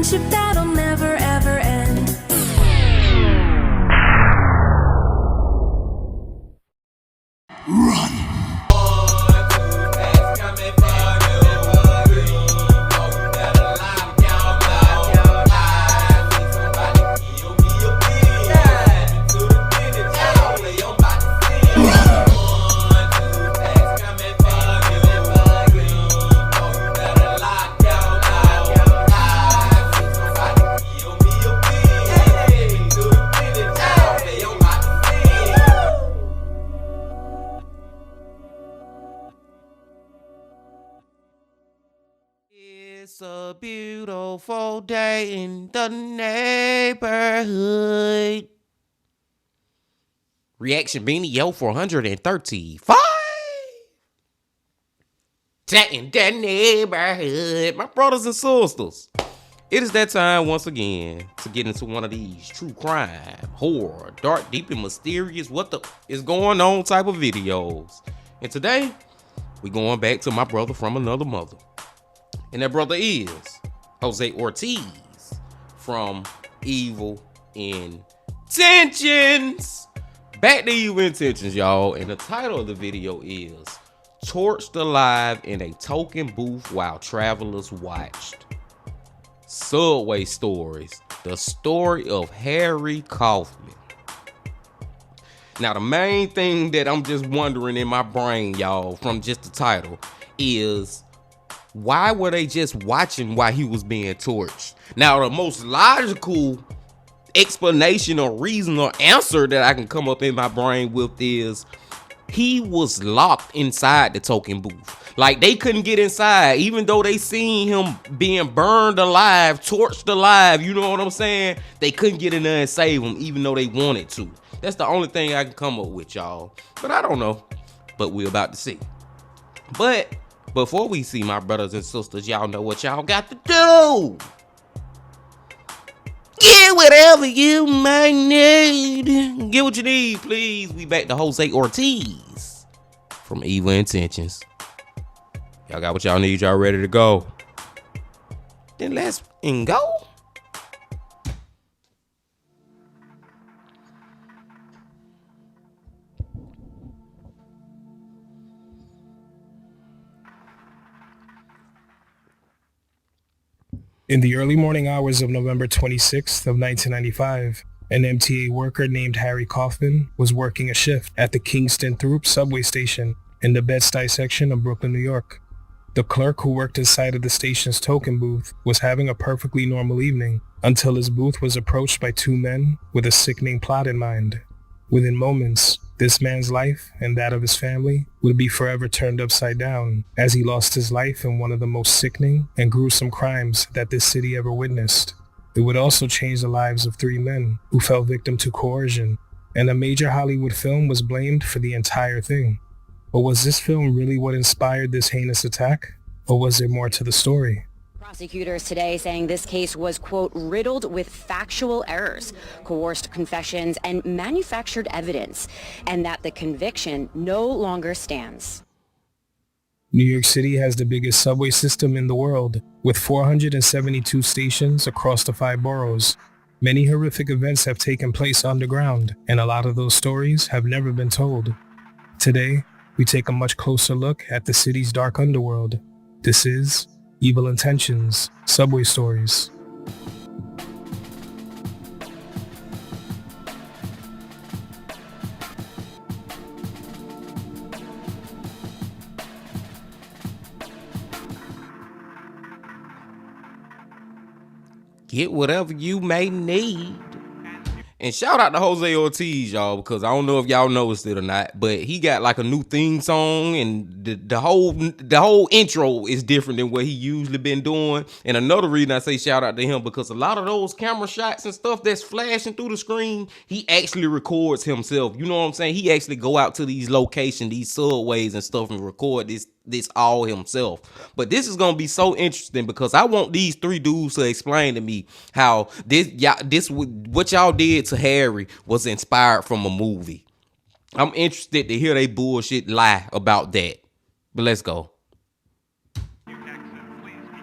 friendship that'll never ever end. It's a beautiful day in the neighborhood. Reaction Beanie Yo 435. Chat in the neighborhood. My brothers and sisters. It is that time once again to get into one of these true crime, horror, dark, deep, and mysterious what the is going on type of videos. And today, we going back to my brother from another mother. And that brother is Jose Ortiz from Evil Intentions. Back to Evil Intentions, y'all. And the title of the video is Torched Alive in a Token Booth While Travelers Watched. Subway Stories. The story of Harry Kaufman. Now, the main thing that I'm just wondering in my brain, y'all, from just the title is, why were they just watching while he was being torched? Now, the most logical explanation or reason or answer that I can come up in my brain with is he was locked inside the token booth. Like, they couldn't get inside, even though they seen him being burned alive, torched alive. You know what I'm saying? They couldn't get in there and save him, even though they wanted to. That's the only thing I can come up with, y'all. But I don't know. But we're about to see. But before we see, my brothers and sisters, y'all know what y'all got to do. Get whatever you might need. Get what you need, please. We back to Jose Ortiz from Evil Intentions. Y'all got what y'all need. Y'all ready to go? Then let's go. In the early morning hours of November 26th of 1995, an MTA worker named Harry Kaufman was working a shift at the Kingston Throop subway station in the Bed-Stuy section of Brooklyn, New York. The clerk who worked inside of the station's token booth was having a perfectly normal evening until his booth was approached by two men with a sickening plot in mind. Within moments, this man's life and that of his family would be forever turned upside down as he lost his life in one of the most sickening and gruesome crimes that this city ever witnessed. It would also change the lives of three men who fell victim to coercion, and a major Hollywood film was blamed for the entire thing. But was this film really what inspired this heinous attack? Or was there more to the story? Prosecutors today saying this case was, quote, riddled with factual errors, coerced confessions, and manufactured evidence, and that the conviction no longer stands. New York City has the biggest subway system in the world, with 472 stations across the 5 boroughs. Many horrific events have taken place underground, and a lot of those stories have never been told. Today, we take a much closer look at the city's dark underworld. This is Evil Intentions, Subway Stories. Get whatever you may need. And shout out to Jose Ortiz, y'all, because I don't know if y'all noticed it or not, but he got like a new theme song, and the whole intro is different than what he usually been doing. And another reason I say shout out to him, because a lot of those camera shots and stuff that's flashing through the screen, he actually records himself. You know what I'm saying? He actually go out to these locations, these subways and stuff, and record this all himself. But this is gonna be so interesting because I want these three dudes to explain to me how what y'all did to Harry was inspired from a movie. I'm interested to hear they bullshit lie about that. But let's go. Please be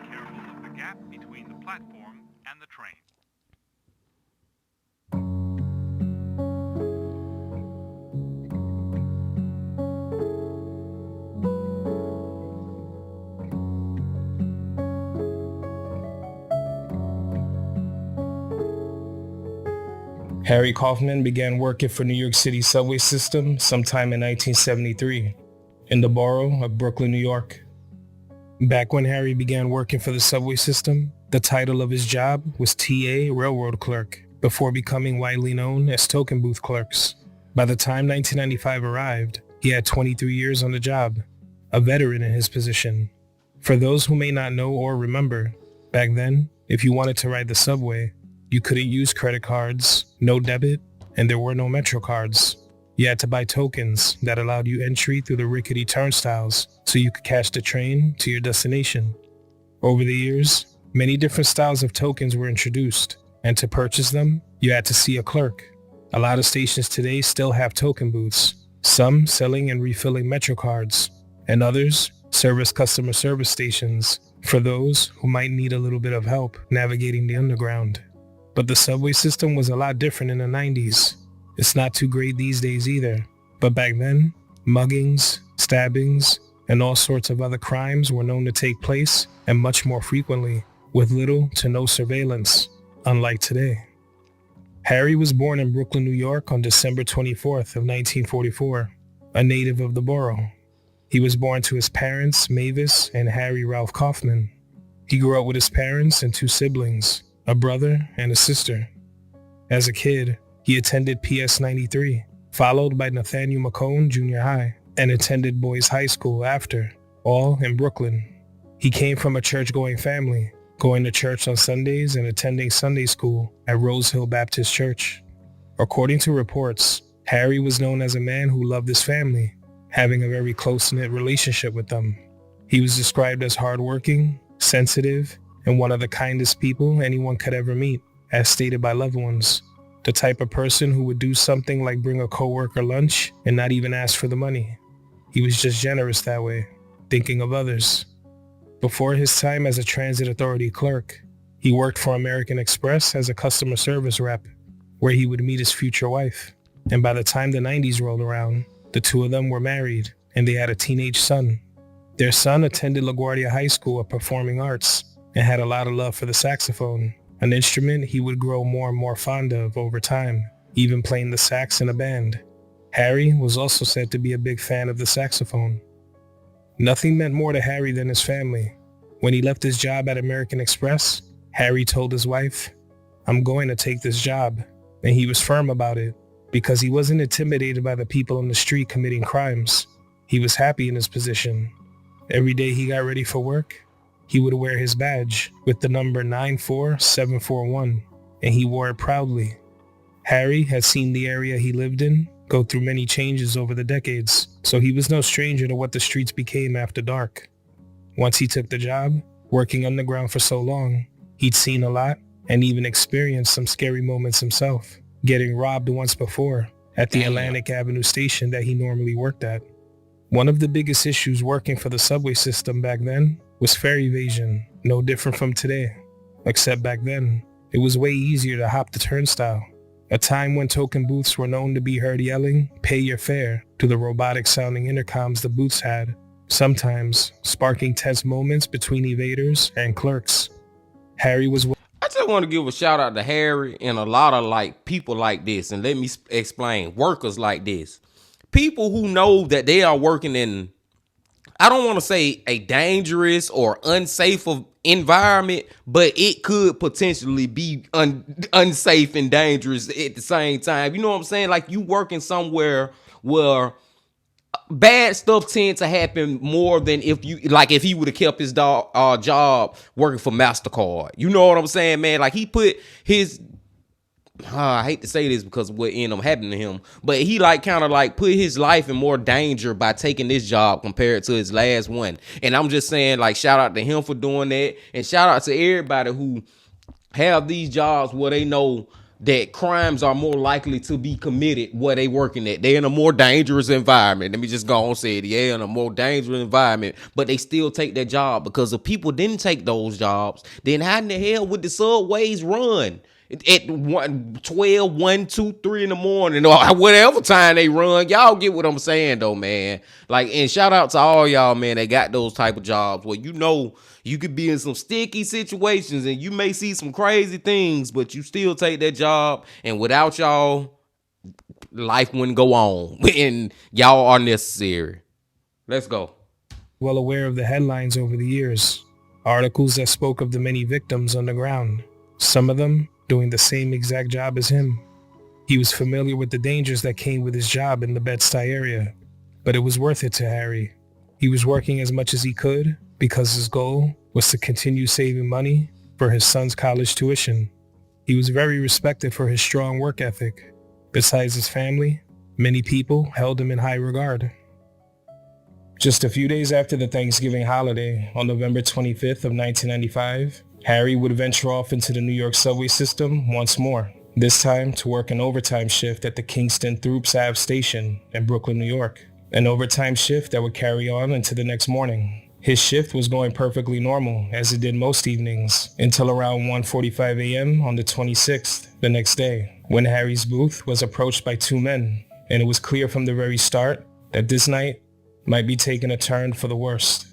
careful of the gap between the platform and Harry Kaufman began working for New York City subway system sometime in 1973 in the borough of Brooklyn, New York. Back when Harry began working for the subway system, the title of his job was TA Railroad Clerk before becoming widely known as token booth clerks. By the time 1995 arrived, he had 23 years on the job, a veteran in his position. For those who may not know or remember, back then, if you wanted to ride the subway, you couldn't use credit cards, no debit, and there were no Metro cards. You had to buy tokens that allowed you entry through the rickety turnstiles so you could catch the train to your destination. Over the years, many different styles of tokens were introduced, and to purchase them, you had to see a clerk. A lot of stations today still have token booths, some selling and refilling Metro cards, and others service customer service stations for those who might need a little bit of help navigating the underground. But the subway system was a lot different in the 90s. It's not too great these days either. But back then, muggings, stabbings, and all sorts of other crimes were known to take place, and much more frequently, with little to no surveillance, unlike today. Harry was born in Brooklyn, New York on December 24th of 1944, a native of the borough. He was born to his parents, Mavis and Harry Ralph Kaufman. He grew up with his parents and two siblings, a brother and a sister. As a kid, he attended PS 93, followed by Nathaniel McCone Junior High, and attended Boys High School after, all in Brooklyn. He came from a church-going family, going to church on Sundays and attending Sunday school at Rose Hill Baptist Church. According to reports, Harry was known as a man who loved his family, having a very close-knit relationship with them. He was described as hardworking, sensitive, and one of the kindest people anyone could ever meet, as stated by loved ones. The type of person who would do something like bring a coworker lunch and not even ask for the money. He was just generous that way, thinking of others. Before his time as a transit authority clerk, he worked for American Express as a customer service rep, where he would meet his future wife. And by the time the 90s rolled around, the two of them were married and they had a teenage son. Their son attended LaGuardia High School of Performing Arts and had a lot of love for the saxophone, an instrument he would grow more and more fond of over time, even playing the sax in a band. Harry was also said to be a big fan of the saxophone. Nothing meant more to Harry than his family. When he left his job at American Express, Harry told his wife, "I'm going to take this job," and he was firm about it because he wasn't intimidated by the people on the street committing crimes. He was happy in his position. Every day he got ready for work, he would wear his badge with the number 94741, and he wore it proudly. Harry had seen the area he lived in go through many changes over the decades, so he was no stranger to what the streets became after dark. Once he took the job, working underground for so long, he'd seen a lot and even experienced some scary moments himself, getting robbed once before at the Atlantic Avenue station that he normally worked at. One of the biggest issues working for the subway system back then was fare evasion, no different from today. Except back then, it was way easier to hop the turnstile, a time when token booths were known to be heard yelling, "Pay your fare," to the robotic-sounding intercoms the booths had, sometimes sparking tense moments between evaders and clerks. Harry was... I just want to give a shout out to Harry and a lot of like people like this, and let me explain, workers like this. People who know that they are working in, I don't want to say a dangerous or unsafe environment, but it could potentially be unsafe and dangerous at the same time. You know what I'm saying? Like you working somewhere where bad stuff tends to happen more than if he would have kept his job working for MasterCard. You know what I'm saying, man? Like he put his, I hate to say this because of what ended up happening to him, but he put his life in more danger by taking this job compared to his last one. And I'm just saying, like, shout out to him for doing that, and shout out to everybody who have these jobs where they know that crimes are more likely to be committed where they working at. They're in a more dangerous environment. Let me just go on and say it. Yeah, in a more dangerous environment, but they still take that job because if people didn't take those jobs, then how in the hell would the subways run? at 12, 1, 2, 3 in the morning or whatever time they run. Y'all get what I'm saying though, man. Like, and shout out to all y'all, man, that got those type of jobs where you know you could be in some sticky situations and you may see some crazy things, but you still take that job, and without y'all, life wouldn't go on. And y'all are necessary. Let's go. Well aware of the headlines over the years, articles that spoke of the many victims on the ground, some of them doing the same exact job as him. He was familiar with the dangers that came with his job in the Bed-Stuy area, but it was worth it to Harry. He was working as much as he could because his goal was to continue saving money for his son's college tuition. He was very respected for his strong work ethic. Besides his family, many people held him in high regard. Just a few days after the Thanksgiving holiday, on November 25th of 1995, Harry would venture off into the New York subway system once more, this time to work an overtime shift at the Kingston Throop Ave station in Brooklyn, New York. An overtime shift that would carry on into the next morning. His shift was going perfectly normal, as it did most evenings, until around 1:45 a.m. on the 26th, the next day, when Harry's booth was approached by two men, and it was clear from the very start that this night might be taking a turn for the worst.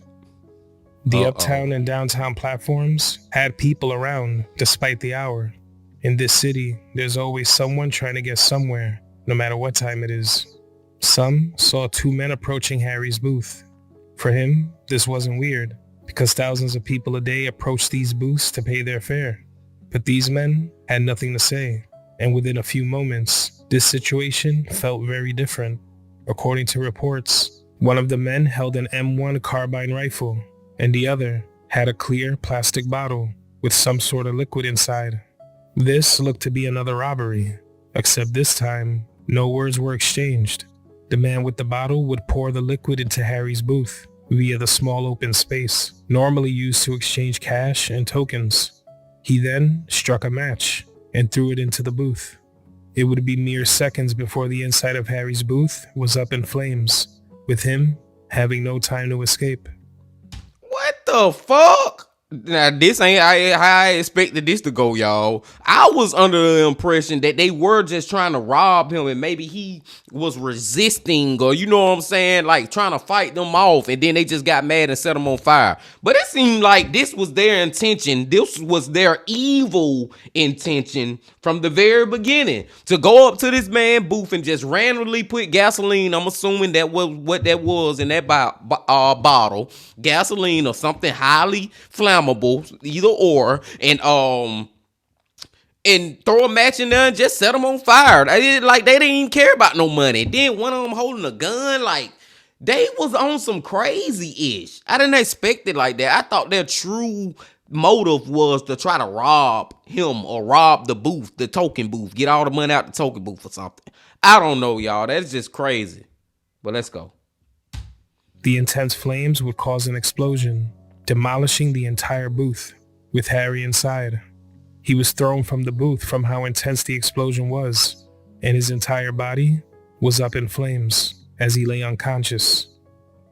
The uptown and downtown platforms had people around despite the hour. In this city, there's always someone trying to get somewhere, no matter what time it is. Some saw two men approaching Harry's booth. For him, this wasn't weird, because thousands of people a day approached these booths to pay their fare. But these men had nothing to say, and within a few moments, this situation felt very different. According to reports, one of the men held an M1 carbine rifle, and the other had a clear plastic bottle with some sort of liquid inside. This looked to be another robbery, except this time, no words were exchanged. The man with the bottle would pour the liquid into Harry's booth via the small open space, normally used to exchange cash and tokens. He then struck a match and threw it into the booth. It would be mere seconds before the inside of Harry's booth was up in flames, with him having no time to escape. What the fuck? Now, this ain't how I expected this to go, y'all. I was under the impression that they were just trying to rob him and maybe he was resisting, or you know what I'm saying, like trying to fight them off, and then they just got mad and set him on fire. But it seemed like this was their intention. This was their evil intention from the very beginning, to go up to this man's booth and just randomly put gasoline. I'm assuming that was what that was in that bottle, gasoline or something highly flammable, either or, and throw a match in there and just set them on fire. They didn't even care about no money. Then one of them holding a gun, like they was on some crazy-ish. I didn't expect it like that. I thought their true motive was to try to rob him or rob the booth, the token booth, get all the money out the token booth or something. I don't know, y'all. That's just crazy. But let's go. The intense flames would cause an explosion, demolishing the entire booth, with Harry inside. He was thrown from the booth from how intense the explosion was, and his entire body was up in flames as he lay unconscious.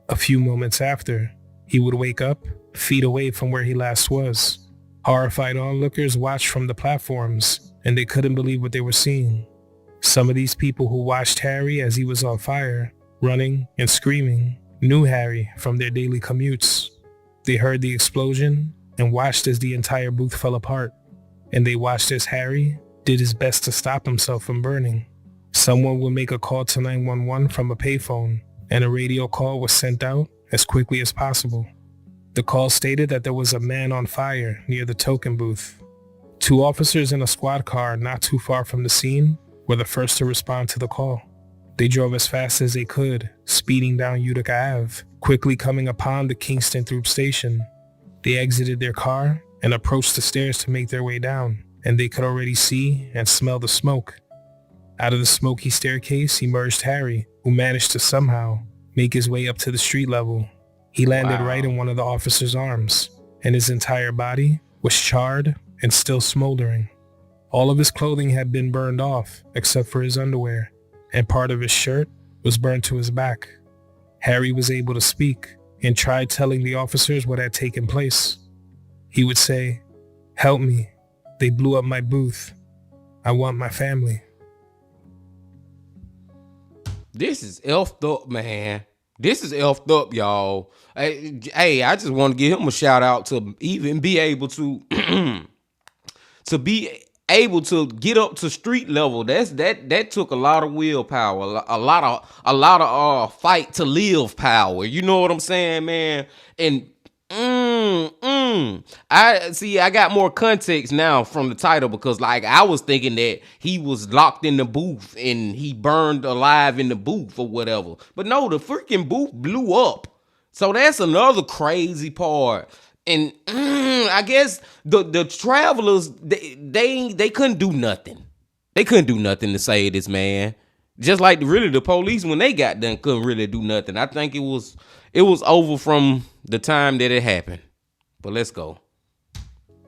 A few moments after, he would wake up feet away from where he last was. Horrified onlookers watched from the platforms, and they couldn't believe what they were seeing. Some of these people who watched Harry as he was on fire, running and screaming, knew Harry from their daily commutes. They heard the explosion and watched as the entire booth fell apart, and they watched as Harry did his best to stop himself from burning. Someone would make a call to 911 from a payphone, and a radio call was sent out as quickly as possible. The call stated that there was a man on fire near the token booth. Two officers in a squad car not too far from the scene were the first to respond to the call. They drove as fast as they could, speeding down Utica Ave, quickly coming upon the Kingston Throop station. They exited their car and approached the stairs to make their way down, and they could already see and smell the smoke. Out of the smoky staircase emerged Harry, who managed to somehow make his way up to the street level. He landed right in one of the officer's arms, and his entire body was charred and still smoldering. All of his clothing had been burned off, except for his underwear, and part of his shirt was burned to his back. Harry was able to speak and tried telling the officers what had taken place. He would say, "Help me. They blew up my booth. I want my family. This is elfed up, man. This is elfed up, y'all. Hey, I just want to give him a shout out to even be able to to be able to get up to street level. That took a lot of willpower, a lot of fight to live power. You know what I'm saying, man? And I got more context now from the title, because like I was thinking that he was locked in the booth and he burned alive in the booth or whatever. But no, the freaking booth blew up. So that's another crazy part. And I guess the travelers, they couldn't do nothing. They couldn't do nothing to save this man. Just like really the police, when they got done, couldn't really do nothing. I think it was over from the time that it happened. But let's go.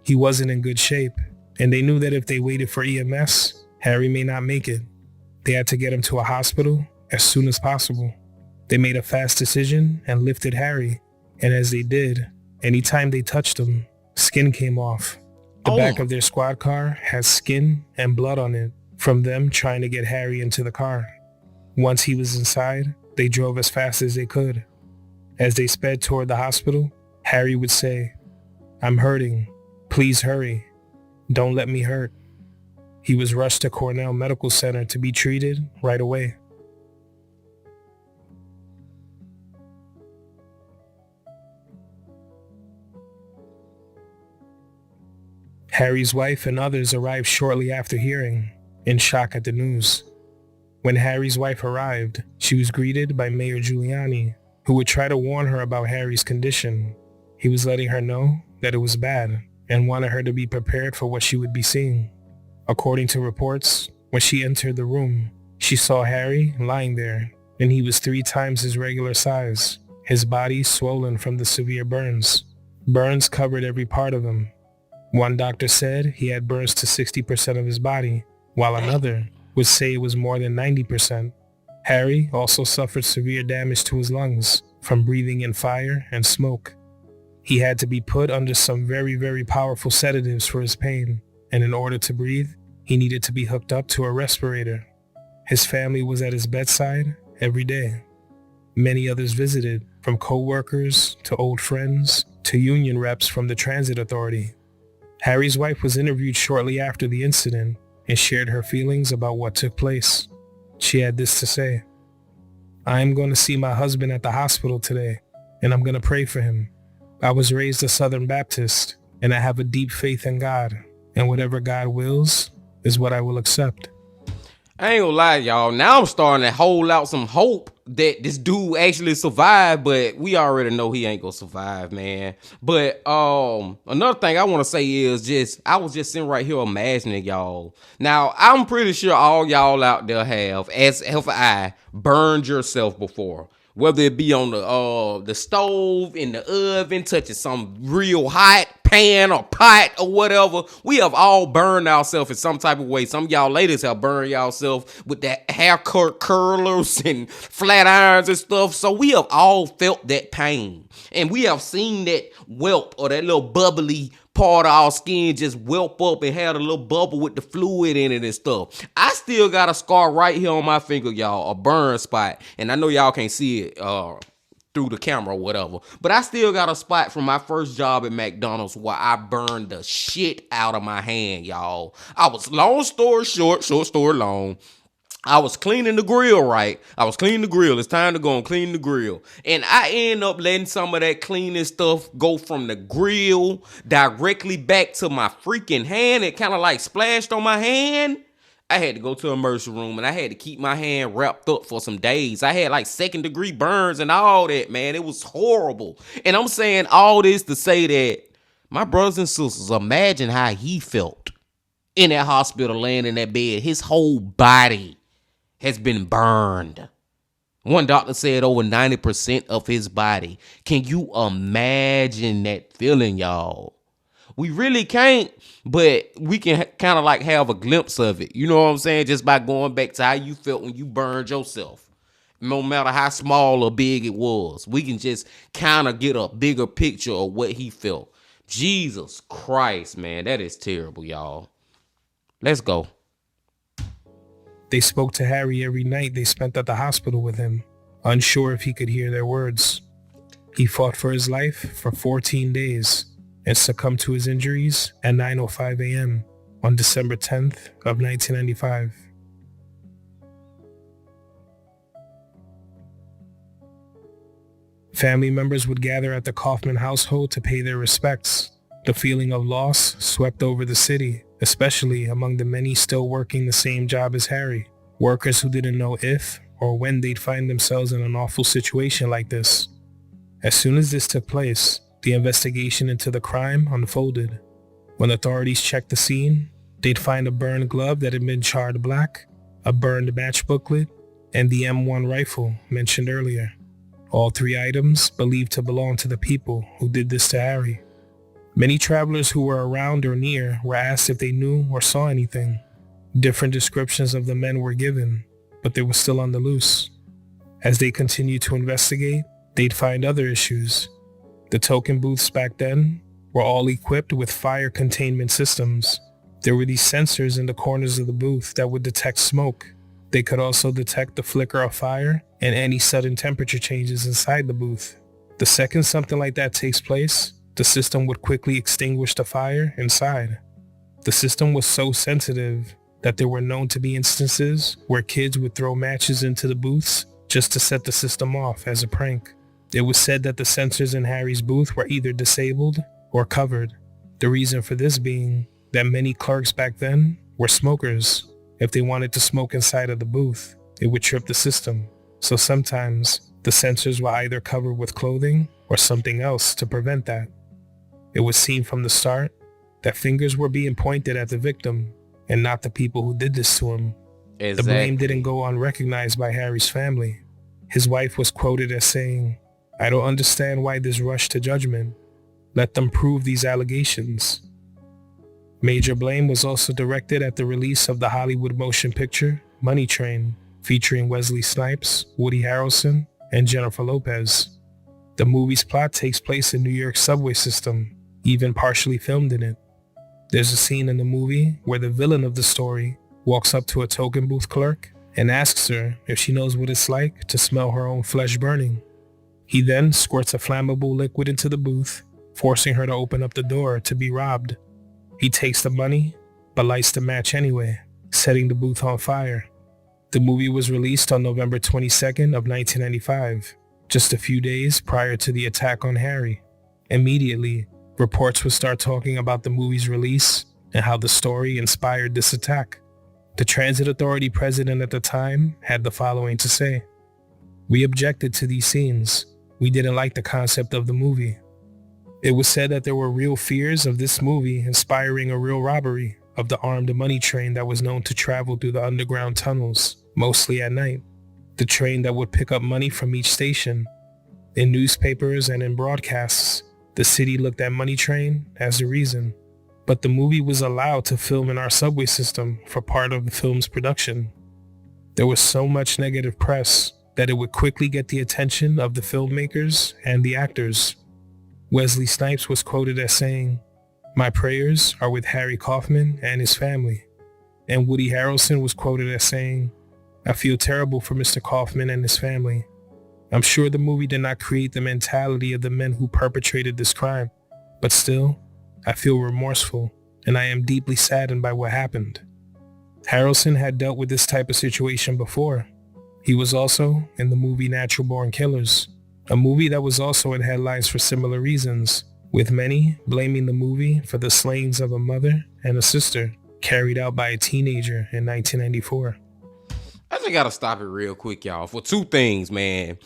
He wasn't in good shape, and they knew that if they waited for EMS, Harry may not make it. They had to get him to a hospital as soon as possible. They made a fast decision and lifted Harry, and as they did, anytime they touched him, skin came off. The back of their squad car has skin and blood on it from them trying to get Harry into the car. Once he was inside, they drove as fast as they could. As they sped toward the hospital, Harry would say, "I'm hurting. Please hurry. Don't let me hurt." He was rushed to Cornell Medical Center to be treated right away. Harry's wife and others arrived shortly after hearing, in shock at the news. When Harry's wife arrived, she was greeted by Mayor Giuliani, who would try to warn her about Harry's condition. He was letting her know that it was bad and wanted her to be prepared for what she would be seeing. According to reports, when she entered the room, she saw Harry lying there, and he was 3 times his regular size, his body swollen from the severe burns. Burns covered every part of him. One doctor said he had burns to 60% of his body, while another would say it was more than 90%. Harry also suffered severe damage to his lungs from breathing in fire and smoke. He had to be put under some very, very powerful sedatives for his pain, and in order to breathe, he needed to be hooked up to a respirator. His family was at his bedside every day. Many others visited, from co-workers to old friends to union reps from the transit authority. Harry's wife was interviewed shortly after the incident and shared her feelings about what took place. She had this to say: "I am going to see my husband at the hospital today, and I'm going to pray for him. I was raised a Southern Baptist, and I have a deep faith in God, and whatever God wills is what I will accept." I ain't gonna lie, y'all. Now I'm starting to hold out some hope that this dude actually survived, but we already know he ain't gonna survive, man. But another thing I want to say is I was just sitting right here imagining, y'all. Now I'm pretty sure all y'all out there have I burned yourself before. Whether it be on the stove, in the oven, touching some real hot pan or pot or whatever. We have all burned ourselves in some type of way. Some of y'all ladies have burned yourself with that hair curlers and flat irons and stuff. So we have all felt that pain. And we have seen that whelp or that little bubbly part of our skin just whelp up and had a little bubble with the fluid in it and stuff. I still got a scar right here on my finger, y'all, a burn spot. And I know y'all can't see it through the camera or whatever, but I still got a spot from my first job at McDonald's where I burned the shit out of my hand, y'all. I was, long story short story long, I was cleaning the grill, right? I was cleaning the grill. It's time to go and clean the grill. And I end up letting some of that cleaning stuff go from the grill directly back to my freaking hand. It kind of like splashed on my hand. I had to go to the emergency room and I had to keep my hand wrapped up for some days. I had like 2nd-degree burns and all that, man. It was horrible. And I'm saying all this to say that my brothers and sisters, imagine how he felt in that hospital laying in that bed. His whole body has been burned. One doctor said over 90% of his body. Can you imagine that feeling, y'all? We really can't, but we can kind of like have a glimpse of it. You know what I'm saying? Just by going back to how you felt when you burned yourself. No matter how small or big it was, we can just kind of get a bigger picture of what he felt. Jesus Christ, man, that is terrible, y'all. Let's go. They spoke to Harry every night they spent at the hospital with him, unsure if he could hear their words. He fought for his life for 14 days and succumbed to his injuries at 9:05 a.m. on December 10th of 1995. Family members would gather at the Kaufman household to pay their respects. The feeling of loss swept over the city, especially among the many still working the same job as Harry, workers who didn't know if or when they'd find themselves in an awful situation like this. As soon as this took place, the investigation into the crime unfolded. When authorities checked the scene, they'd find a burned glove that had been charred black, a burned match booklet, and the M1 rifle mentioned earlier. All three items believed to belong to the people who did this to Harry. Many travelers who were around or near were asked if they knew or saw anything. Different descriptions of the men were given, but they were still on the loose. As they continued to investigate, they'd find other issues. The token booths back then were all equipped with fire containment systems. There were these sensors in the corners of the booth that would detect smoke. They could also detect the flicker of fire and any sudden temperature changes inside the booth. The second something like that takes place, the system would quickly extinguish the fire inside. The system was so sensitive that there were known to be instances where kids would throw matches into the booths just to set the system off as a prank. It was said that the sensors in Harry's booth were either disabled or covered. The reason for this being that many clerks back then were smokers. If they wanted to smoke inside of the booth, it would trip the system. So sometimes the sensors were either covered with clothing or something else to prevent that. It was seen from the start that fingers were being pointed at the victim and not the people who did this to him. Exactly. The blame didn't go unrecognized by Harry's family. His wife was quoted as saying, "I don't understand why this rush to judgment. Let them prove these allegations." Major blame was also directed at the release of the Hollywood motion picture Money Train, featuring Wesley Snipes, Woody Harrelson, and Jennifer Lopez. The movie's plot takes place in New York's subway system, even partially filmed in it. There's a scene in the movie where the villain of the story walks up to a token booth clerk and asks her if she knows what it's like to smell her own flesh burning. He then squirts a flammable liquid into the booth, forcing her to open up the door to be robbed. He takes the money, but lights the match anyway, setting the booth on fire. The movie was released on November 22nd of 1995, just a few days prior to the attack on Harry. Immediately, reports would start talking about the movie's release and how the story inspired this attack. The Transit Authority president at the time had the following to say: "We objected to these scenes. We didn't like the concept of the movie. It was said that there were real fears of this movie inspiring a real robbery of the armed money train that was known to travel through the underground tunnels, mostly at night. The train that would pick up money from each station. In newspapers and in broadcasts, the city looked at Money Train as the reason. But the movie was allowed to film in our subway system for part of the film's production. There was so much negative press that it would quickly get the attention of the filmmakers and the actors." Wesley Snipes was quoted as saying, "My prayers are with Harry Kaufman and his family." And Woody Harrelson was quoted as saying, "I feel terrible for Mr. Kaufman and his family. I'm sure the movie did not create the mentality of the men who perpetrated this crime, but still, I feel remorseful and I am deeply saddened by what happened." Harrelson had dealt with this type of situation before. He was also in the movie Natural Born Killers, a movie that was also in headlines for similar reasons, with many blaming the movie for the slayings of a mother and a sister carried out by a teenager in 1994. I just gotta stop it real quick, y'all, for two things, man.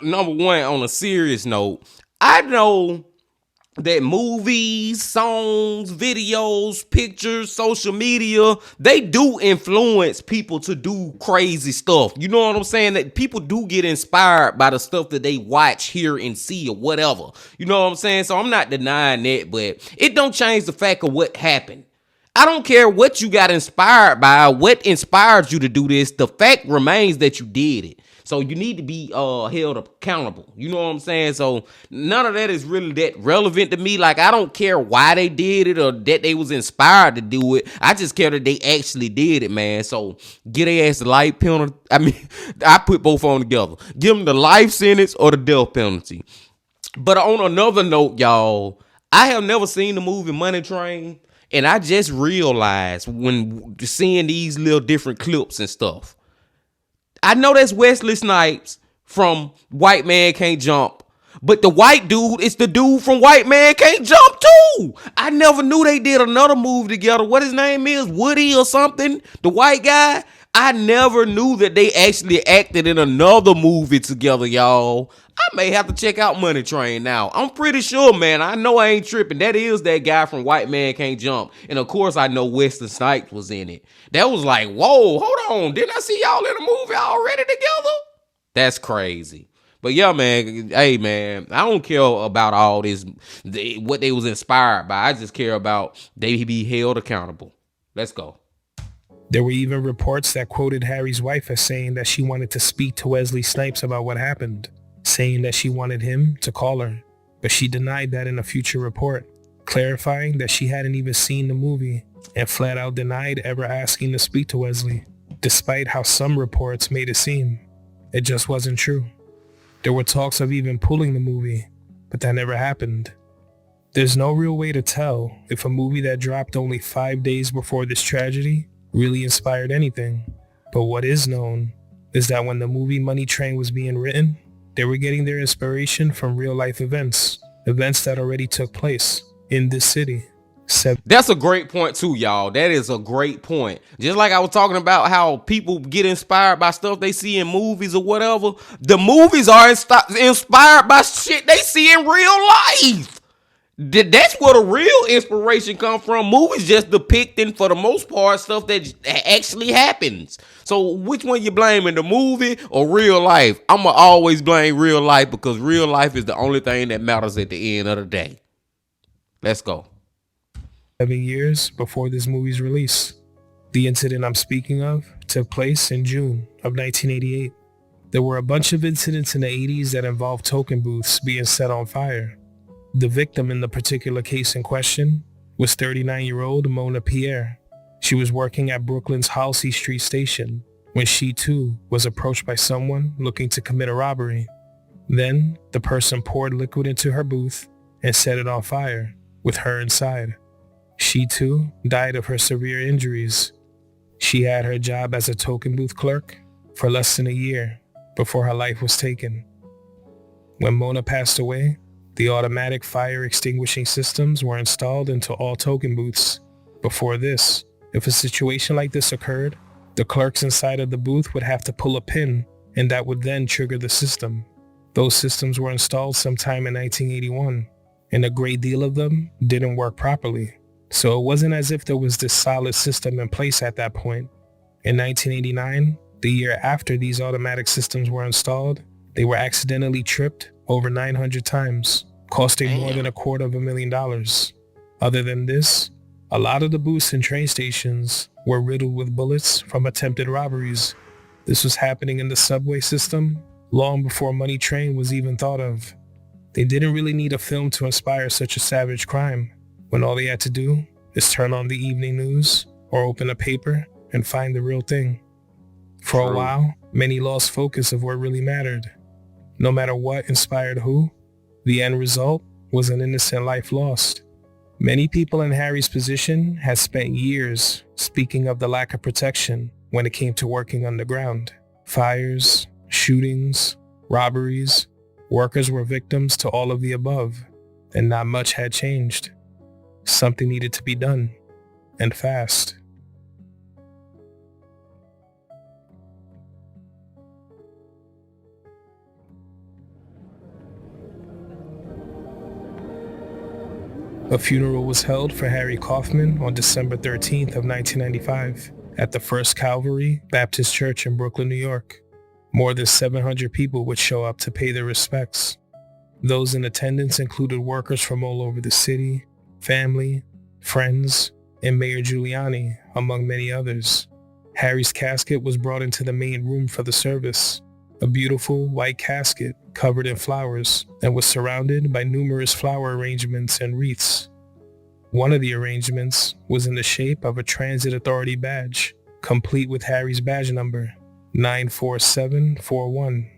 Number one, on a serious note, I know that movies, songs, videos, pictures, social media, they do influence people to do crazy stuff. You know what I'm saying? That people do get inspired by the stuff that they watch, hear, and see, or whatever. You know what I'm saying? So I'm not denying that, but it don't change the fact of what happened. I don't care what you got inspired by, what inspired you to do this. The fact remains that you did it. So you need to be held accountable. You know what I'm saying? So none of that is really that relevant to me. Like, I don't care why they did it or that they was inspired to do it. I just care that they actually did it, man. So get their ass the life penalty. I mean, I put both on together. Give them the life sentence or the death penalty. But on another note, y'all, I have never seen the movie Money Train, and I just realized when seeing these little different clips and stuff, I know that's Wesley Snipes from White Man Can't Jump, but the white dude is the dude from White Man Can't Jump too. I never knew they did another movie together. What his name is, Woody or something, the white guy. I never knew that they actually acted in another movie together, y'all. I may have to check out Money Train now. I'm pretty sure, man. I know I ain't tripping. That is that guy from White Man Can't Jump. And of course, I know Wesley Snipes was in it. That was like, whoa, hold on. Didn't I see y'all in a movie already together? That's crazy. But yeah, man, hey, man, I don't care about all this, what they was inspired by. I just care about they be held accountable. Let's go. There were even reports that quoted Harry's wife as saying that she wanted to speak to Wesley Snipes about what happened, saying that she wanted him to call her, but she denied that in a future report, clarifying that she hadn't even seen the movie and flat out denied ever asking to speak to Wesley, despite how some reports made it seem. It just wasn't true. There were talks of even pulling the movie, but that never happened. There's no real way to tell if a movie that dropped only 5 days before this tragedy really inspired anything. But what is known is that when the movie Money Train was being written, they were getting their inspiration from real life events that already took place in this city. That's a great point too, y'all. That is a great point. Just like I was talking about how people get inspired by stuff they see in movies or whatever, the movies are inspired by shit they see in real life. That's where the real inspiration comes from. Movies just depicting, for the most part, stuff that actually happens. So which one you blaming, the movie or real life? I'ma always blame real life because real life is the only thing that matters at the end of the day. Let's go. 7 years before this movie's release. The incident I'm speaking of took place in June of 1988. There were a bunch of incidents in the 80s that involved token booths being set on fire. The victim in the particular case in question was 39-year-old Mona Pierre. She was working at Brooklyn's Halsey Street station when she too was approached by someone looking to commit a robbery. Then the person poured liquid into her booth and set it on fire with her inside. She too died of her severe injuries. She had her job as a token booth clerk for less than a year before her life was taken. When Mona passed away, the automatic fire extinguishing systems were installed into all token booths. Before this, if a situation like this occurred, the clerks inside of the booth would have to pull a pin, and that would then trigger the system. Those systems were installed sometime in 1981, and a great deal of them didn't work properly. So it wasn't as if there was this solid system in place at that point. In 1989, the year after these automatic systems were installed, they were accidentally tripped over 900 times, costing more than $250,000. Other than this, a lot of the booths and train stations were riddled with bullets from attempted robberies. This was happening in the subway system long before Money Train was even thought of. They didn't really need a film to inspire such a savage crime, when all they had to do is turn on the evening news or open a paper and find the real thing. For a while, many lost focus of what really mattered. No matter what inspired who, the end result was an innocent life lost. Many people in Harry's position had spent years speaking of the lack of protection when it came to working underground. Fires, shootings, robberies, workers were victims to all of the above, and not much had changed. Something needed to be done, and fast. A funeral was held for Harry Kaufman on December 13th of 1995 at the First Calvary Baptist Church in Brooklyn, New York. More than 700 people would show up to pay their respects. Those in attendance included workers from all over the city, family, friends, and Mayor Giuliani, among many others. Harry's casket was brought into the main room for the service. a beautiful white casket covered in flowers and was surrounded by numerous flower arrangements and wreaths. One of the arrangements was in the shape of a transit authority badge, complete with Harry's badge number, 94741.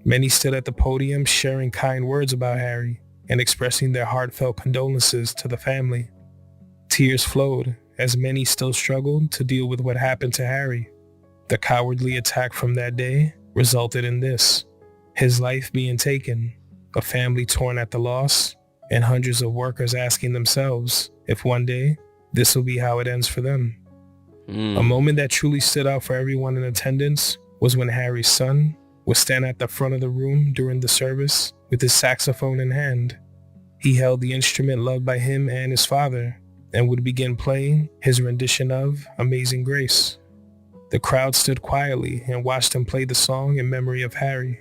Many stood at the podium sharing kind words about Harry and expressing their heartfelt condolences to the family. Tears flowed as many still struggled to deal with what happened to Harry. The cowardly attack from that day resulted in this: his life being taken, a family torn at the loss, and hundreds of workers asking themselves if one day this will be how it ends for them. A moment that truly stood out for everyone in attendance was when Harry's son would stand at the front of the room during the service with his saxophone in hand. He held the instrument loved by him and his father and would begin playing his rendition of Amazing Grace. The crowd stood quietly and watched him play the song in memory of Harry,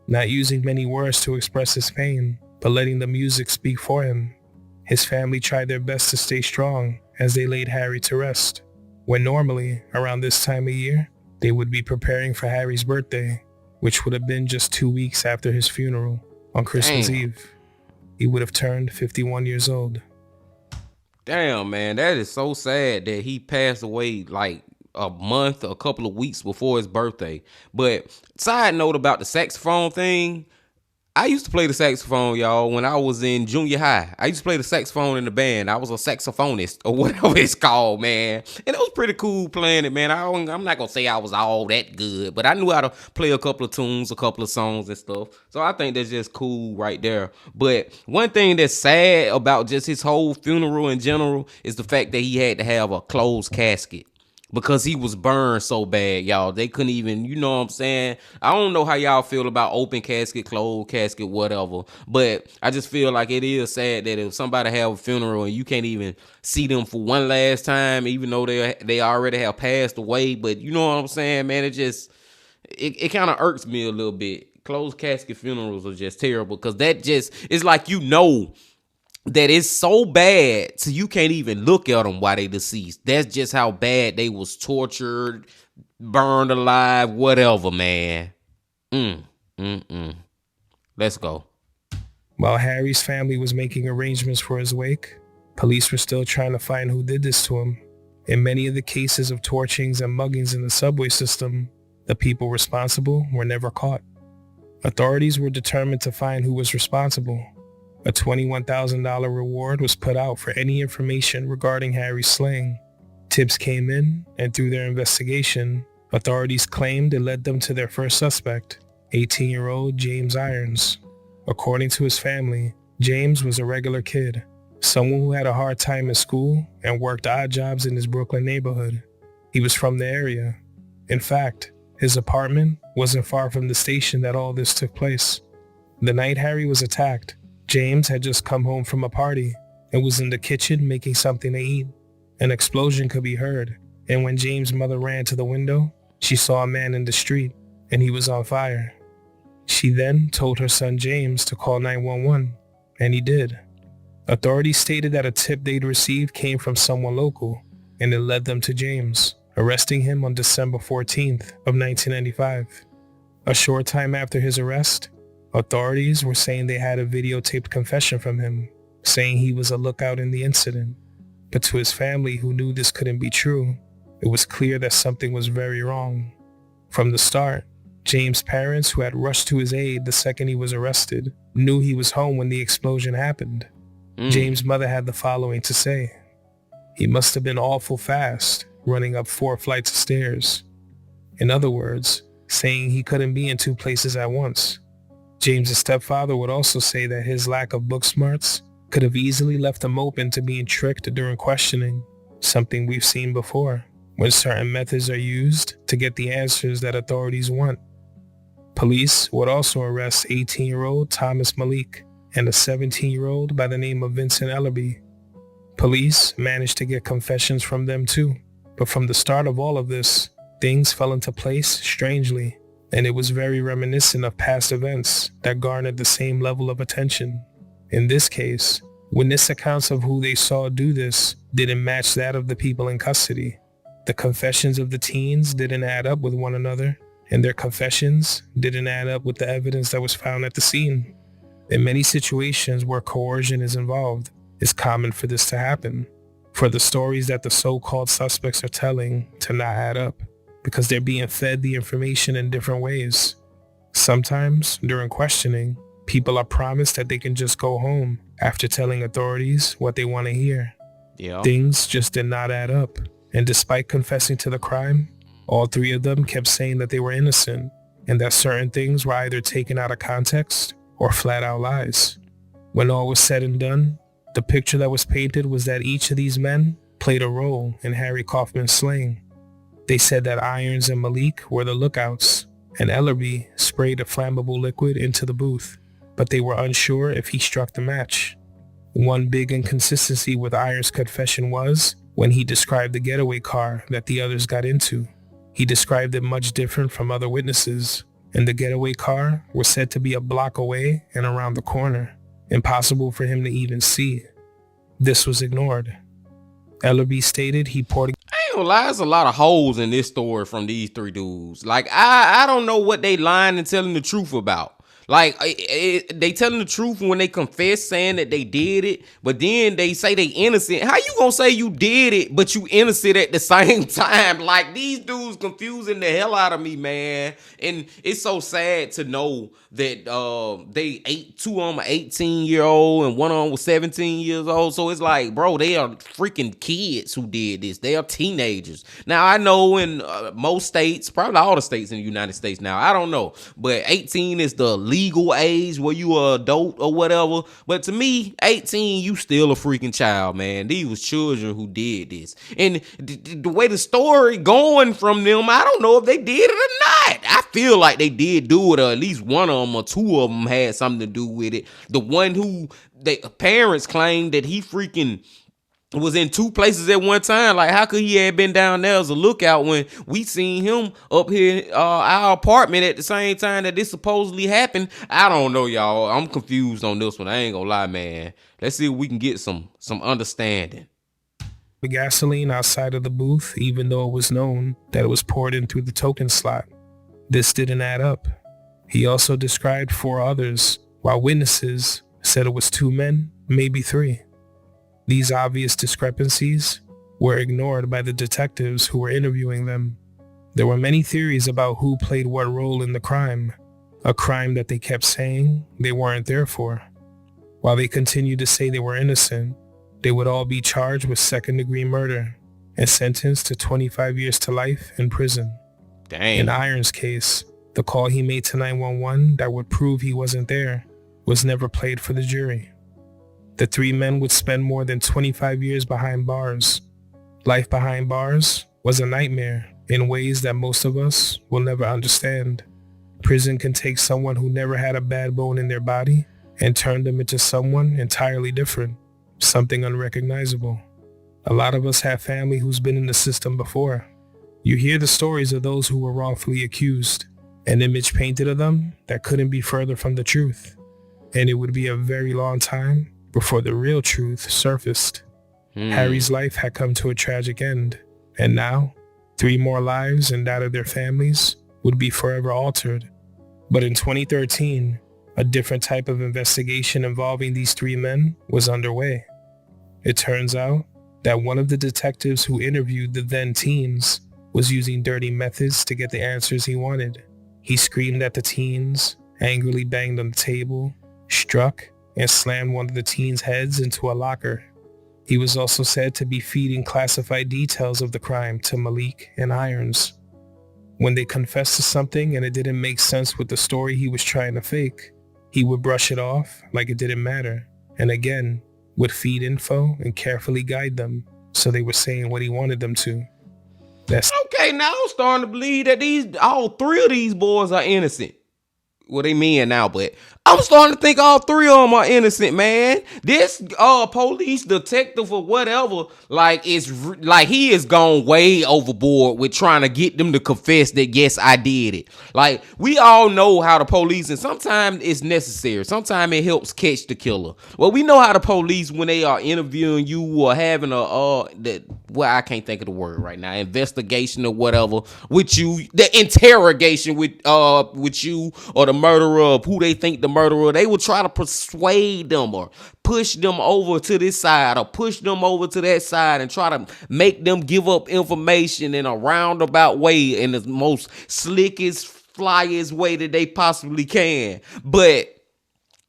not using many words to express his pain, but letting the music speak for him. His family tried their best to stay strong as they laid Harry to rest, when normally, around this time of year, they would be preparing for Harry's birthday, which would have been just 2 weeks after his funeral on Christmas Eve. He would have turned 51 years old. Damn, man, that is so sad that he passed away like a month, a couple of weeks before his birthday. But side note about the saxophone thing, I used to play the saxophone, y'all, when I was in junior high. I used to play the saxophone in the band. I was a saxophonist or whatever it's called, man. And it was pretty cool playing it, man. I'm not going to say I was all that good, but I knew how to play a couple of tunes, a couple of songs and stuff. So I think that's just cool right there. But one thing that's sad about just his whole funeral in general is the fact that he had to have a closed casket, because he was burned so bad, y'all. They couldn't even, you know what I'm saying? I don't know how y'all feel about open casket, closed casket, whatever. But I just feel like it is sad that if somebody have a funeral and you can't even see them for one last time, even though they already have passed away. But you know what I'm saying, man? It kind of irks me a little bit. Closed casket funerals are just terrible, because that just, it's like, you know, that is so bad so you can't even look at them while they deceased. That's just how bad they was tortured, burned alive, whatever, man. Let's go. While Harry's family was making arrangements for his wake, police were still trying to find who did this to him. In many of the cases of torchings and muggings in the subway system, the people responsible were never caught. Authorities were determined to find who was responsible. A $21,000 reward was put out for any information regarding Harry's slaying. Tips came in, and through their investigation, authorities claimed it led them to their first suspect, 18-year-old James Irons. According to his family, James was a regular kid, someone who had a hard time in school and worked odd jobs in his Brooklyn neighborhood. He was from the area. In fact, his apartment wasn't far from the station that all this took place. The night Harry was attacked, James had just come home from a party and was in the kitchen making something to eat. An explosion could be heard, and when James' mother ran to the window, she saw a man in the street, and he was on fire. She then told her son James to call 911, and he did. Authorities stated that a tip they'd received came from someone local, and it led them to James, arresting him on December 14th of 1995. A short time after his arrest, authorities were saying they had a videotaped confession from him, saying he was a lookout in the incident. But to his family, who knew this couldn't be true, it was clear that something was very wrong. From the start, James' parents, who had rushed to his aid the second he was arrested, knew he was home when the explosion happened. James' mother had the following to say: "He must have been awful fast, running up 4 flights of stairs." In other words, saying he couldn't be in 2 places at once. James' stepfather would also say that his lack of book smarts could have easily left him open to being tricked during questioning, something we've seen before, when certain methods are used to get the answers that authorities want. Police would also arrest 18-year-old Thomas Malik and a 17-year-old by the name of Vincent Ellerby. Police managed to get confessions from them too, but from the start of all of this, things fell into place strangely, and it was very reminiscent of past events that garnered the same level of attention. In this case, witness accounts of who they saw do this didn't match that of the people in custody. The confessions of the teens didn't add up with one another, and their confessions didn't add up with the evidence that was found at the scene. In many situations where coercion is involved, it's common for this to happen, for the stories that the so-called suspects are telling to not add up, because they're being fed the information in different ways. Sometimes, during questioning, people are promised that they can just go home after telling authorities what they want to hear. Yeah. Things just did not add up, and despite confessing to the crime, all three of them kept saying that they were innocent, and that certain things were either taken out of context or flat out lies. When all was said and done, the picture that was painted was that each of these men played a role in Harry Kaufman's slaying. They said that Irons and Malik were the lookouts, and Ellerby sprayed a flammable liquid into the booth, but they were unsure if he struck the match. One big inconsistency with Irons' confession was when he described the getaway car that the others got into. He described it much different from other witnesses, and the getaway car was said to be a block away and around the corner, impossible for him to even see. This was ignored. Ellerby stated he poured... I ain't gonna lie, there's a lot of holes in this story from these three dudes. Like, I don't know what they lying and telling the truth about. Like, they telling the truth when they confess, saying that they did it, but then they say they innocent. How you gonna say you did it, but you innocent at the same time? Like, these dudes confusing the hell out of me, man. And it's so sad to know that two of them are 18-year-old and one of them was 17 years old. So it's like, bro, they are freaking kids who did this. They are teenagers. Now, I know in most states, probably all the states in the United States now, I don't know, but 18 is the legal age where you are adult or whatever. But to me, 18, you still a freaking child, man. These was children who did this. And the way the story going from them, I don't know if they did it or not. I feel like they did do it, or at least one of them or two of them had something to do with it. The one who the parents claimed that he freaking was in two places at one time. Like, how could he have been down there as a lookout when we seen him up here our apartment at the same time that this supposedly happened? I don't know, y'all. I'm confused on this one. I ain't gonna lie, man. Let's see if we can get some understanding. The gasoline outside of the booth, even though it was known that it was poured in through the token slot. This didn't add up. He also described 4 others, while witnesses said it was 2 men, maybe 3. These obvious discrepancies were ignored by the detectives who were interviewing them. There were many theories about who played what role in the crime, a crime that they kept saying they weren't there for. While they continued to say they were innocent, they would all be charged with second-degree murder and sentenced to 25 years to life in prison. Dang. In Irons' case, the call he made to 911 that would prove he wasn't there was never played for the jury. The 3 men would spend more than 25 years behind bars. Life behind bars was a nightmare in ways that most of us will never understand. Prison can take someone who never had a bad bone in their body and turn them into someone entirely different, something unrecognizable. A lot of us have family who's been in the system before. You hear the stories of those who were wrongfully accused, an image painted of them that couldn't be further from the truth, and it would be a very long time before the real truth surfaced. Harry's life had come to a tragic end, and now 3 more lives and that of their families would be forever altered. But in 2013, a different type of investigation involving these 3 men was underway. It turns out that one of the detectives who interviewed the then teens was using dirty methods to get the answers he wanted. He screamed at the teens, angrily banged on the table, struck, and slammed one of the teens' heads into a locker. He was also said to be feeding classified details of the crime to Malik and Irons. When they confessed to something and it didn't make sense with the story he was trying to fake, he would brush it off like it didn't matter, and again, would feed info and carefully guide them so they were saying what he wanted them to. That's Okay, now I'm starting to believe that all 3 of these boys are innocent. Well, they men now, but I'm starting to think all three of them are innocent, man. This police detective or whatever, like he is gone way overboard with trying to get them to confess that yes, I did it. Like, we all know how the police, and sometimes it's necessary. Sometimes it helps catch the killer. Well, we know how the police, when they are interviewing you or having I can't think of the word right now, investigation or whatever with you, the interrogation with you or the murderer of who they think the murderer, they will try to persuade them or push them over to this side or push them over to that side and try to make them give up information in a roundabout way, in the most slickest, flyest way that they possibly can. But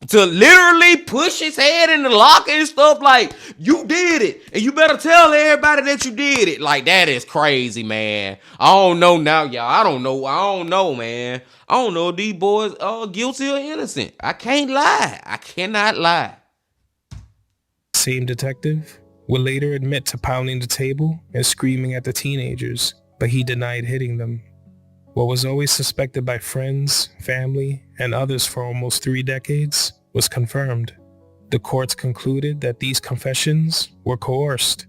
to literally push his head in the locker and stuff, like, you did it and you better tell everybody that you did it, like, that is crazy, man. I don't know now, y'all. I don't know, man. I don't know if these boys are guilty or innocent. I can't lie. I cannot lie. Same detective would later admit to pounding the table and screaming at the teenagers, but he denied hitting them. What was always suspected by friends, family, and others for almost 3 decades was confirmed. The courts concluded that these confessions were coerced.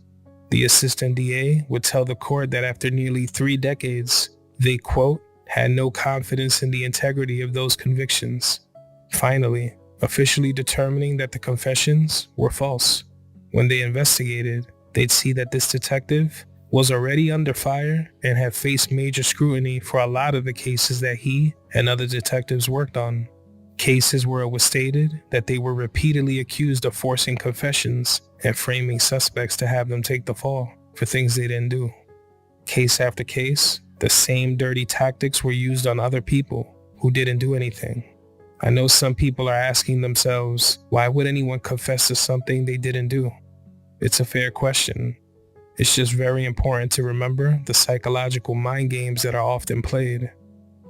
The assistant DA would tell the court that after nearly 3 decades, they, quote, had no confidence in the integrity of those convictions, finally, officially determining that the confessions were false. When they investigated, they'd see that this detective was already under fire and had faced major scrutiny for a lot of the cases that he and other detectives worked on. Cases where it was stated that they were repeatedly accused of forcing confessions and framing suspects to have them take the fall for things they didn't do. Case after case, the same dirty tactics were used on other people who didn't do anything. I know some people are asking themselves, why would anyone confess to something they didn't do? It's a fair question. It's just very important to remember the psychological mind games that are often played.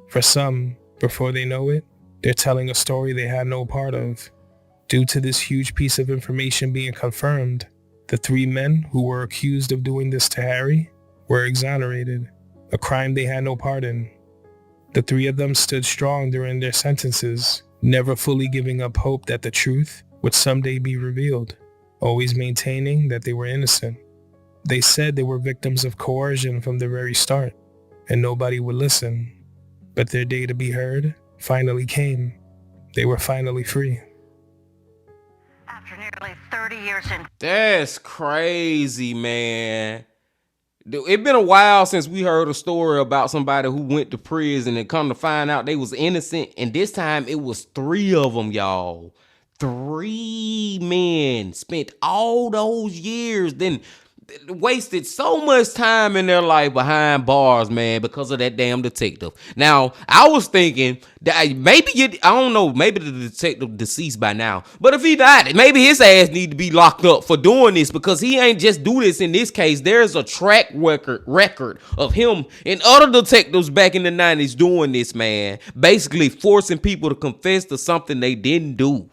For some, before they know it, they're telling a story they had no part of. Due to this huge piece of information being confirmed, the 3 men who were accused of doing this to Harry were exonerated, a crime they had no part in. The 3 of them stood strong during their sentences, never fully giving up hope that the truth would someday be revealed, always maintaining that they were innocent. They said they were victims of coercion from the very start, and nobody would listen. But their day to be heard finally came. They were finally free. After nearly 30 years in... That's crazy, man. It's been a while since we heard a story about somebody who went to prison and come to find out they was innocent. And this time it was 3 of them, y'all. 3 men spent all those years, then wasted so much time in their life behind bars, man, because of that damn detective. Now, I was thinking that maybe I don't know, maybe the detective deceased by now, but if he died, maybe his ass need to be locked up for doing this, because he ain't just do this in this case. There's a track record of him and other detectives back in the 90s doing this, man, basically forcing people to confess to something they didn't do.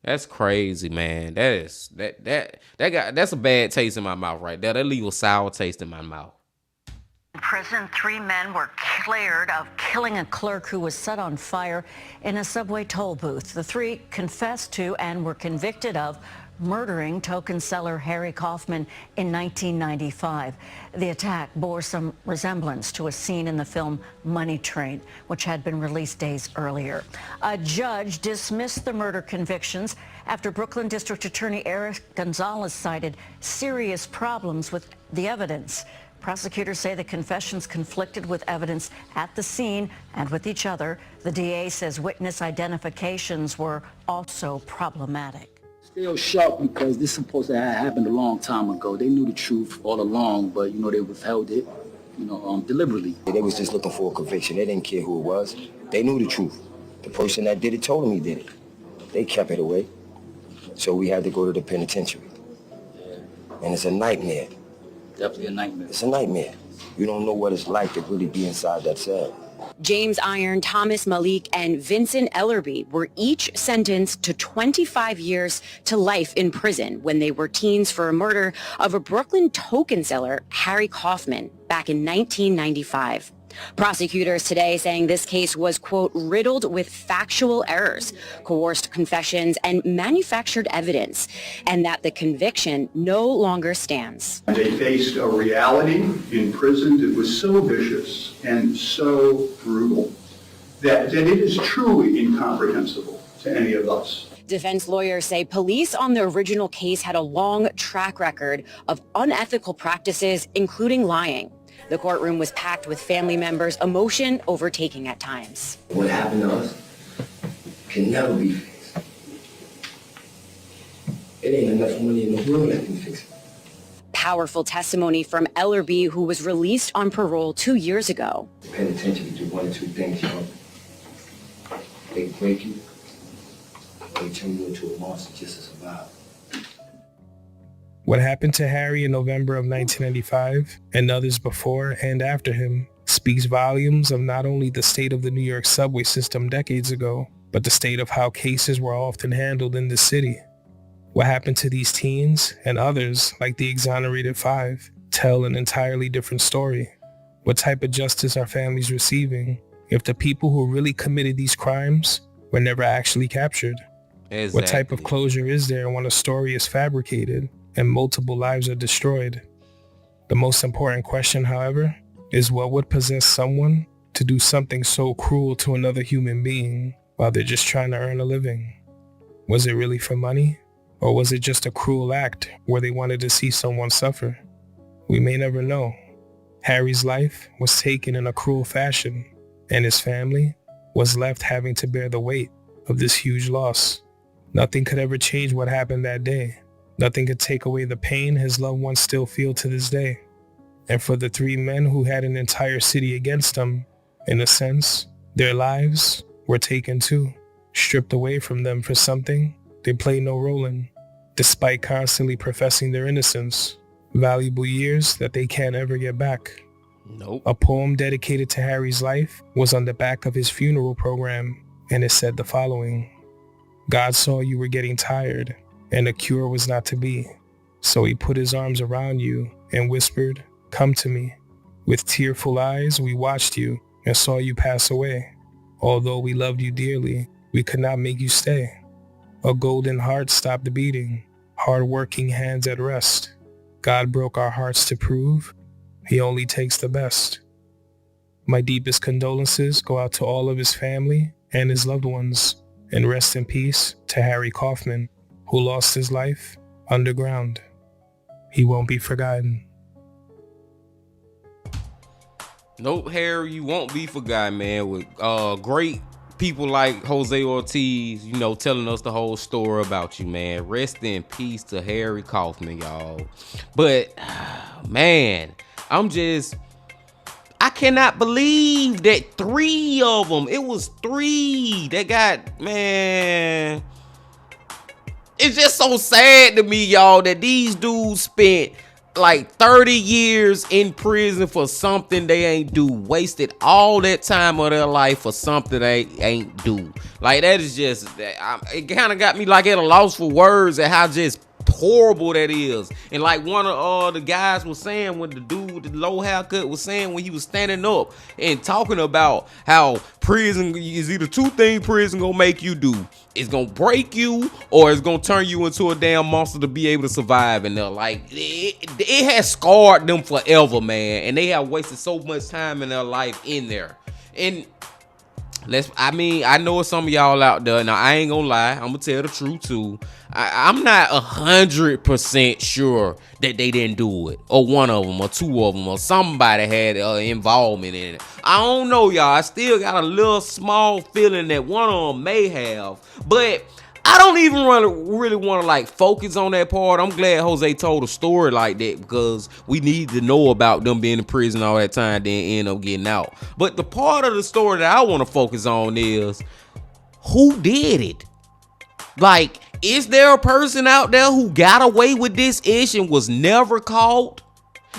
That's crazy, man. That's a bad taste in my mouth right there. That leave a sour taste in my mouth. In prison, 3 men were cleared of killing a clerk who was set on fire in a subway toll booth. The 3 confessed to and were convicted of murdering token seller Harry Kaufman in 1995. The attack bore some resemblance to a scene in the film Money Train, which had been released days earlier. A judge dismissed the murder convictions after Brooklyn District Attorney Eric Gonzalez cited serious problems with the evidence. Prosecutors say the confessions conflicted with evidence at the scene and with each other. The DA says witness identifications were also problematic. Still shocked because this is supposed to have happened a long time ago. They knew the truth all along, but, they withheld it, deliberately. They was just looking for a conviction. They didn't care who it was. They knew the truth. The person that did it told them he did it. They kept it away. So we had to go to the penitentiary. And it's a nightmare. Definitely a nightmare. It's a nightmare. You don't know what it's like to really be inside that cell. James Iron, Thomas Malik, and Vincent Ellerby were each sentenced to 25 years to life in prison when they were teens for a murder of a Brooklyn token seller, Harry Kaufman, back in 1995. Prosecutors today saying this case was, quote, riddled with factual errors, coerced confessions, and manufactured evidence, and that the conviction no longer stands. They faced a reality in prison that was so vicious and so brutal that it is truly incomprehensible to any of us. Defense lawyers say police on the original case had a long track record of unethical practices, including lying. The courtroom was packed with family members, emotion overtaking at times. What happened to us can never be fixed. It ain't enough money in the world that can fix it. Powerful testimony from Ellerby, who was released on parole 2 years ago. The penitentiary do one or two things, y'all. They break you, or they turn you into a monster just to survive. What happened to Harry in November of 1995 and others before and after him speaks volumes of not only the state of the New York subway system decades ago, but the state of how cases were often handled in the city. What happened to these teens and others, like the exonerated 5, tell an entirely different story. What type of justice are families receiving if the people who really committed these crimes were never actually captured? Exactly. What type of closure is there when a story is fabricated and multiple lives are destroyed? The most important question, however, is what would possess someone to do something so cruel to another human being while they're just trying to earn a living? Was it really for money? Or was it just a cruel act where they wanted to see someone suffer? We may never know. Harry's life was taken in a cruel fashion, and his family was left having to bear the weight of this huge loss. Nothing could ever change what happened that day. Nothing could take away the pain his loved ones still feel to this day. And for the 3 men who had an entire city against them, in a sense, their lives were taken too, stripped away from them for something they played no role in, despite constantly professing their innocence. Valuable years that they can't ever get back. Nope. A poem dedicated to Harry's life was on the back of his funeral program, and it said the following: God saw you were getting tired, and a cure was not to be. So he put his arms around you and whispered, come to me. With tearful eyes, we watched you and saw you pass away. Although we loved you dearly, we could not make you stay. A golden heart stopped beating, hard-working hands at rest. God broke our hearts to prove he only takes the best. My deepest condolences go out to all of his family and his loved ones, and rest in peace to Harry Kaufman, who lost his life underground. He won't be forgotten. Nope, Harry, you won't be forgotten, man. With great people like Jose Ortiz, you know, telling us the whole story about you, man. Rest in peace to Harry Kaufman, y'all. But, man, I cannot believe that 3 of them, it was 3 that got, man. It's just so sad to me, y'all, that these dudes spent like 30 years in prison for something they ain't do. Wasted all that time of their life for something they ain't do. Like, that is just, it kind of got me like at a loss for words at how just horrible that is. And like one of the guys was saying, when the dude with the low haircut was saying, when he was standing up and talking about how prison is either 2 things prison gonna make you do. It's gonna break you, or it's gonna turn you into a damn monster to be able to survive in there. Like, it has scarred them forever, man. And they have wasted so much time in their life in there. And I know some of y'all out there. Now, I ain't gonna lie. I'm gonna tell the truth too. I'm not 100% sure that they didn't do it, or one of them, or 2 of them, or somebody had involvement in it. I don't know, y'all. I still got a little small feeling that one of them may have, but I don't even really want to like focus on that part. I'm glad Jose told a story like that, because we need to know about them being in prison all that time, then end up getting out. But the part of the story that I want to focus on is, who did it? Like, is there a person out there who got away with this ish and was never caught?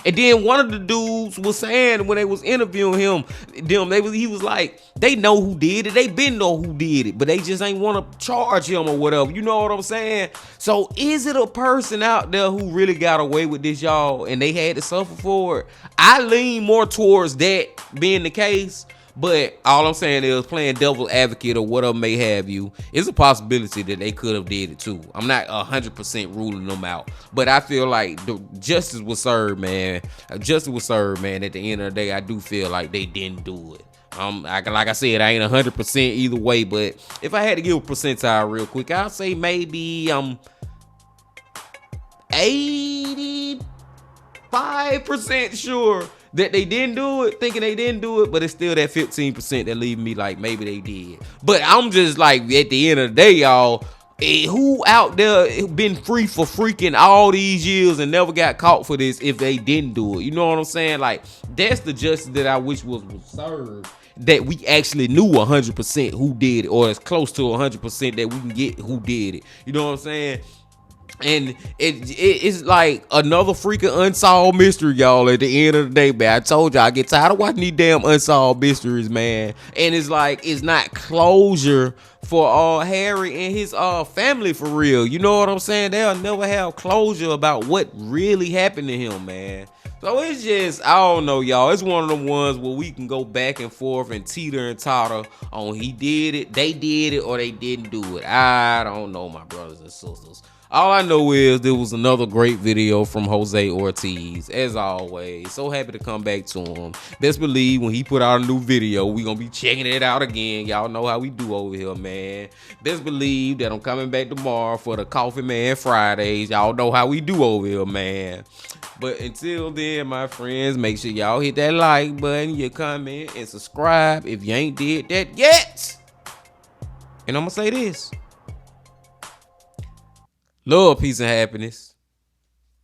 And then one of the dudes was saying when they was interviewing him, he was like, they know who did it. They been know who did it, but they just ain't want to charge him or whatever. You know what I'm saying? So is it a person out there who really got away with this, y'all, and they had to suffer for it? I lean more towards that being the case. But all I'm saying is, playing devil's advocate or whatever may have you, it's a possibility that they could have did it too. I'm not 100% ruling them out, but I feel like the justice was served, man. Justice was served, man. At the end of the day, I do feel like they didn't do it. Like I said, I ain't 100% either way, but if I had to give a percentile real quick, I'll say maybe 85% sure that they didn't do it, thinking they didn't do it, but it's still that 15% that leave me like maybe they did. But I'm just like, at the end of the day, y'all, who out there been free for freaking all these years and never got caught for this if they didn't do it? You know what I'm saying? Like, that's the justice that I wish was served, that we actually knew 100% who did it, or as close to 100% that we can get who did it. You know what I'm saying? And it's like another freaking unsolved mystery, y'all. At the end of the day, man, I told y'all I get tired of watching these damn unsolved mysteries, man. And it's like, it's not closure for Harry and his family for real. You know what I'm saying? They'll never have closure about what really happened to him, man. So it's just, I don't know, y'all. It's one of them ones where we can go back and forth and teeter and totter on he did it, they did it, or they didn't do it. I don't know, my brothers and sisters. All I know is there was another great video from Jose Ortiz, as always. So happy to come back to him. Best believe when he put out a new video, we gonna be checking it out again. Y'all know how we do over here, man. Best believe that I'm coming back tomorrow for the Coffee Man Fridays. Y'all know how we do over here, man. But until then, my friends, make sure y'all hit that like button, your comment, and subscribe if you ain't did that yet. And I'm gonna say this. Love, peace, and happiness.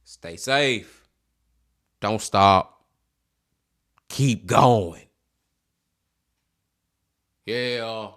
Stay safe. Don't stop. Keep going. Yeah.